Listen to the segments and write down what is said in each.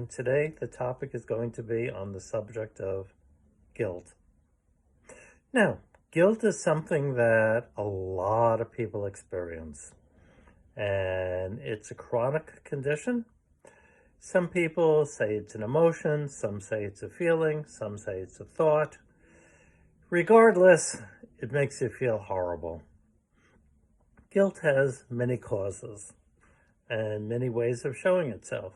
and today the topic is going to be on the subject of guilt. Now, guilt is something that a lot of people experience, and it's a chronic condition. Some people say it's an emotion, some say it's a feeling, some say it's a thought. Regardless, it makes you feel horrible. Guilt has many causes and many ways of showing itself.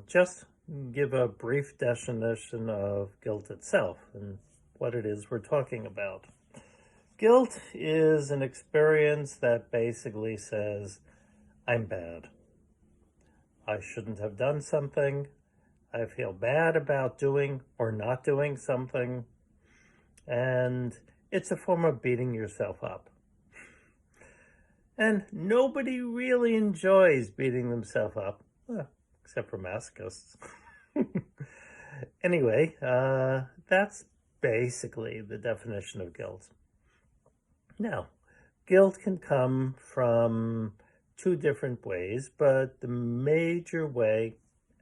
Just give a brief definition of guilt itself and what it is we're talking about. Guilt is an experience that basically says, I'm bad. I shouldn't have done something. I feel bad about doing or not doing something. And it's a form of beating yourself up. And nobody really enjoys beating themselves up, except for masochists. Anyway, that's basically the definition of guilt. Now, guilt can come from two different ways, but the major way,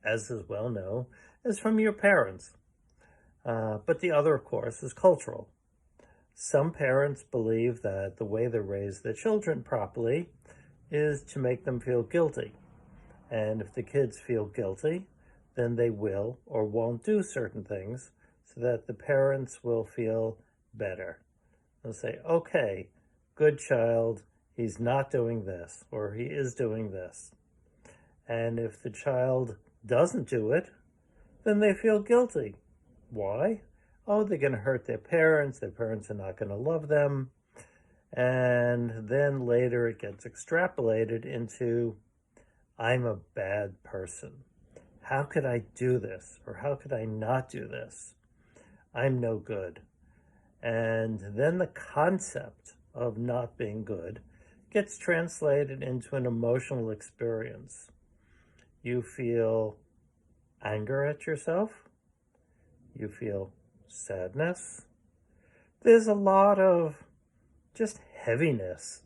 as is well known, is from your parents. But the other, of course, is cultural. Some parents believe that the way they raise their children properly is to make them feel guilty. And if the kids feel guilty, then they will or won't do certain things so that the parents will feel better. They'll say, okay, good child, he's not doing this, or he is doing this. And if the child doesn't do it, then they feel guilty. Why? Oh, they're going to hurt their parents are not going to love them. And then later it gets extrapolated into, I'm a bad person. How could I do this? Or how could I not do this? I'm no good. And then the concept of not being good gets translated into an emotional experience. You feel anger at yourself. You feel sadness. There's a lot of just heaviness.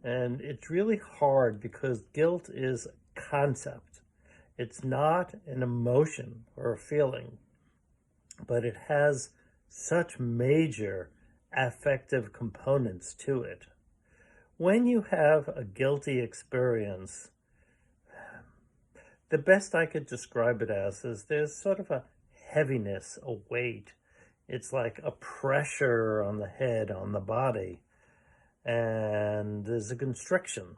And it's really hard because guilt is a concept. It's not an emotion or a feeling, but it has such major affective components to it. When you have a guilty experience, the best I could describe it as is there's sort of a heaviness, a weight. It's like a pressure on the head, on the body, and there's a constriction.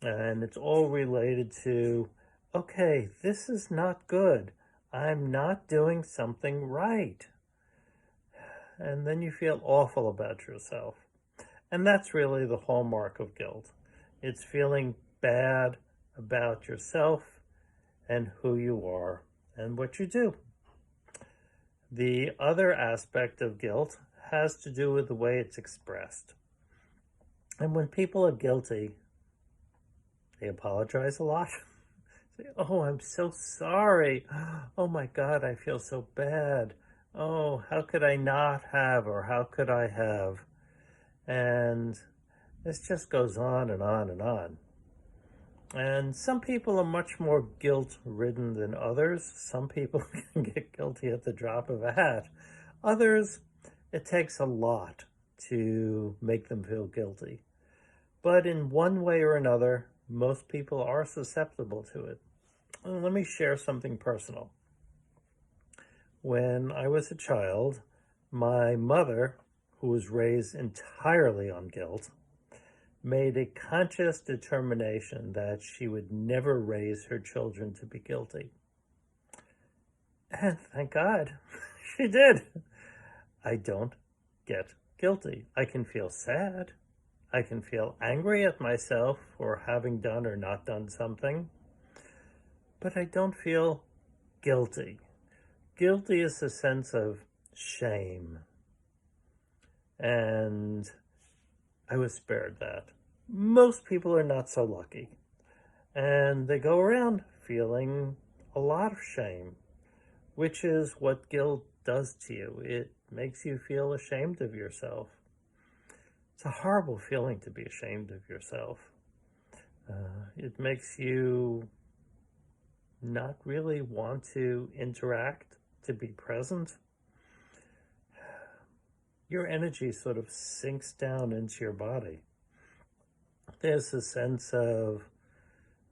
And it's all related to, okay, this is not good. I'm not doing something right. And then you feel awful about yourself. And that's really the hallmark of guilt. It's feeling bad about yourself and who you are and what you do. The other aspect of guilt has to do with the way it's expressed. And when people are guilty, they apologize a lot. Say, oh, I'm so sorry. Oh my God, I feel so bad. Oh, how could I not have, or how could I have? And this just goes on and on and on. And some people are much more guilt-ridden than others. Some people can get guilty at the drop of a hat. Others, it takes a lot to make them feel guilty. But in one way or another, most people are susceptible to it. And let me share something personal. When I was a child, my mother, who was raised entirely on guilt, made a conscious determination that she would never raise her children to be guilty. And thank God she did. I don't get guilty. I can feel sad. I can feel angry at myself for having done or not done something, but I don't feel guilty. Guilty is a sense of shame. And I was spared that. Most people are not so lucky. And they go around feeling a lot of shame, which is what guilt does to you. It makes you feel ashamed of yourself. It's a horrible feeling to be ashamed of yourself. It makes you not really want to interact, to be present, your energy sort of sinks down into your body. There's a sense of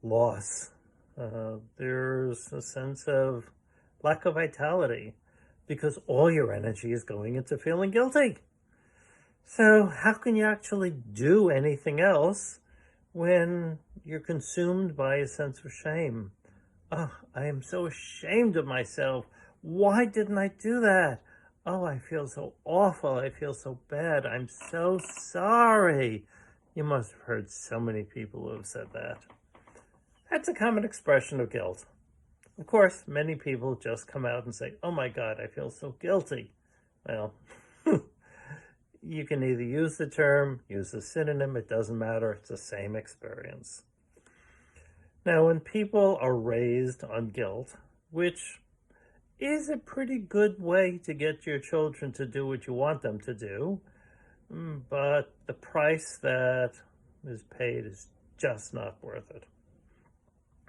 loss. There's a sense of lack of vitality because all your energy is going into feeling guilty. So how can you actually do anything else when you're consumed by a sense of shame? Oh, I am so ashamed of myself. Why didn't I do that? Oh, I feel so awful. I feel so bad. I'm so sorry. You must have heard so many people who have said that. That's a common expression of guilt. Of course, many people just come out and say, oh my God, I feel so guilty. Well, you can either use the term, use a synonym, it doesn't matter. It's the same experience. Now, when people are raised on guilt, which is a pretty good way to get your children to do what you want them to do, but the price that is paid is just not worth it.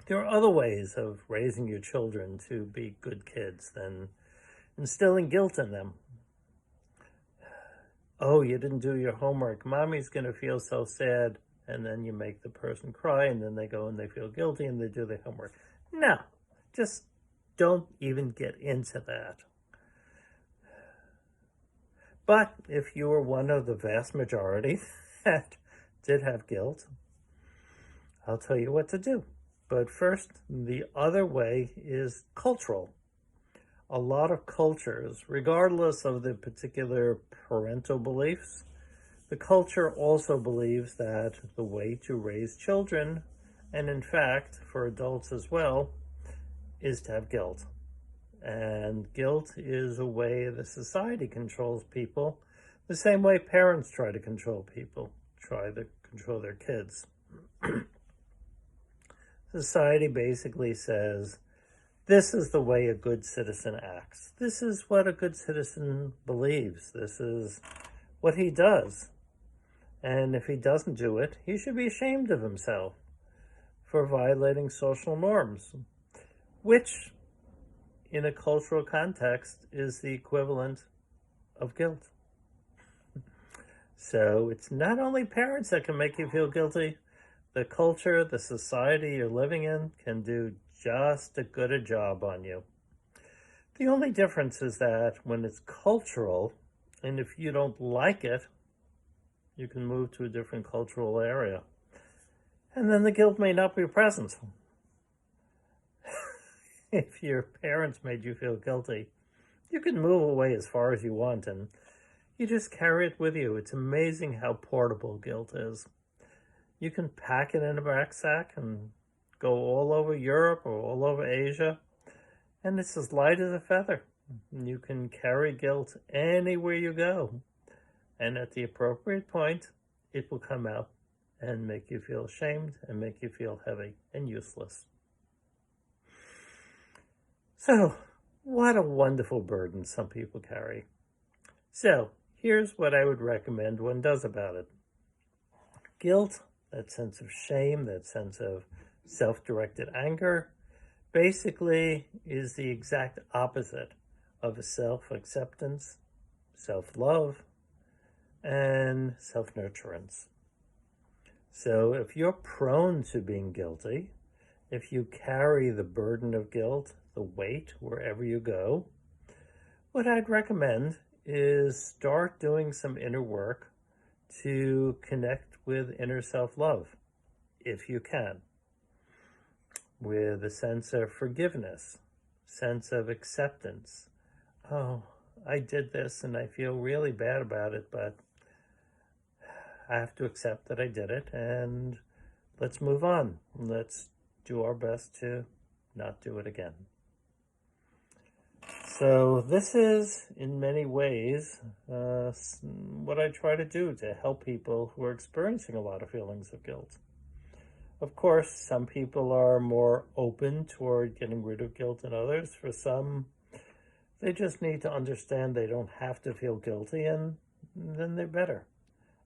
There are other ways of raising your children to be good kids than instilling guilt in them. Oh, you didn't do your homework. Mommy's going to feel so sad. And then you make the person cry, and then they go and they feel guilty and they do their homework. No, just don't even get into that. But if you were one of the vast majority that did have guilt, I'll tell you what to do. But first, the other way is cultural. A lot of cultures, regardless of the particular parental beliefs, the culture also believes that the way to raise children, and in fact, for adults as well, is to have guilt. And guilt is a way the society controls people, the same way parents try to control people, try to control their kids. Society basically says, this is the way a good citizen acts. This is what a good citizen believes. This is what he does. And if he doesn't do it, he should be ashamed of himself for violating social norms, which in a cultural context is the equivalent of guilt. So it's not only parents that can make you feel guilty. The culture, the society you're living in can do just as good a job on you. The only difference is that when it's cultural, and if you don't like it, you can move to a different cultural area. And then the guilt may not be present. If your parents made you feel guilty, you can move away as far as you want and you just carry it with you. It's amazing how portable guilt is. You can pack it in a rucksack and go all over Europe or all over Asia, and it's as light as a feather. You can carry guilt anywhere you go. And at the appropriate point, it will come out and make you feel ashamed and make you feel heavy and useless. So, what a wonderful burden some people carry. So, here's what I would recommend one does about it. Guilt, that sense of shame, that sense of self-directed anger, basically is the exact opposite of a self-acceptance, self-love, and self-nurturance. So if you're prone to being guilty, if you carry the burden of guilt, the weight wherever you go, what I'd recommend is start doing some inner work to connect with inner self-love, if you can, with a sense of forgiveness, sense of acceptance. Oh, I did this and I feel really bad about it, but I have to accept that I did it, and let's move on. Let's do our best to not do it again. So this is, in many ways, what I try to do to help people who are experiencing a lot of feelings of guilt. Of course, some people are more open toward getting rid of guilt than others. For some, they just need to understand they don't have to feel guilty, and then they're better.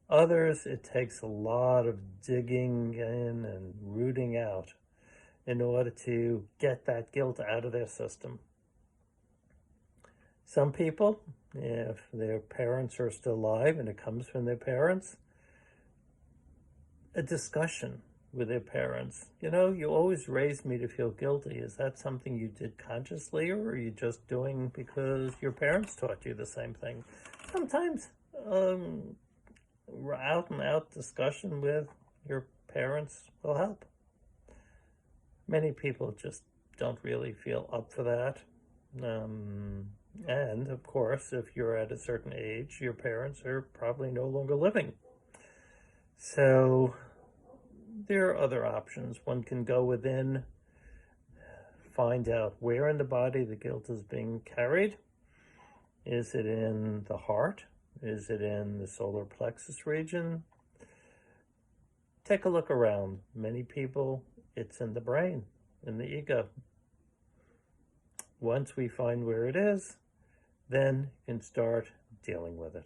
Others, it takes a lot of digging in and rooting out. in order to get that guilt out of their system. Some people, if their parents are still alive and it comes from their parents, a discussion with their parents. You always raised me to feel guilty. Is that something you did consciously, or are you just doing because your parents taught you the same thing? Sometimes out and out discussion with your parents will help. Many people just don't really feel up for that. And of course, if you're at a certain age, your parents are probably no longer living. So there are other options. One can go within, find out where in the body the guilt is being carried. Is it in the heart? Is it in the solar plexus region? Take a look around. Many people, it's in the brain, in the ego. Once we find where it is, then you can start dealing with it.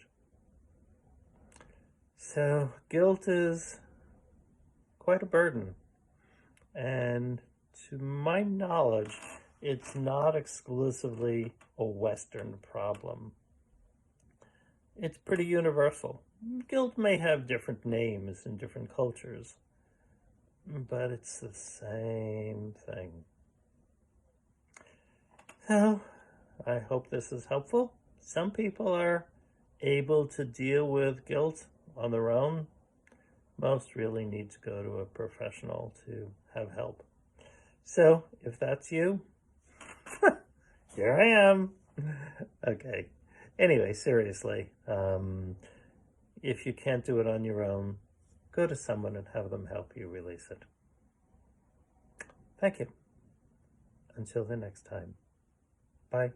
So guilt is quite a burden. And to my knowledge, it's not exclusively a Western problem. It's pretty universal. Guilt may have different names in different cultures, but it's the same thing. So, I hope this is helpful. Some people are able to deal with guilt on their own. Most really need to go to a professional to have help. So, if that's you, here I am. Okay. Anyway, seriously, if you can't do it on your own, go to someone and have them help you release it. Thank you. Until the next time. Bye.